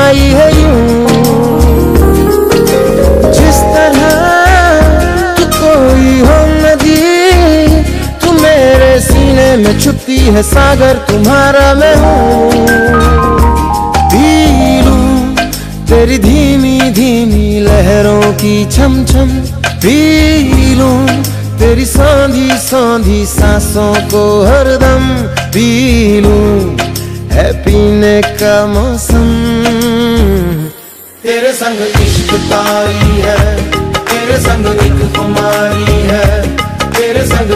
आई है यूं, जिस तरह तू कोई हो नदी, तू मेरे सीने में छुपती है सागर, तुम्हारा मैं हूँ। पी लूं तेरी धीमी धीमी लहरों की छम छम, पी लूं तेरी सांधी सांधी सांसों को हरदम, पी लूं है पीने का मौसम। तेरे संग इश्क तारी है, तेरे संग एक खुमारी है, तेरे संग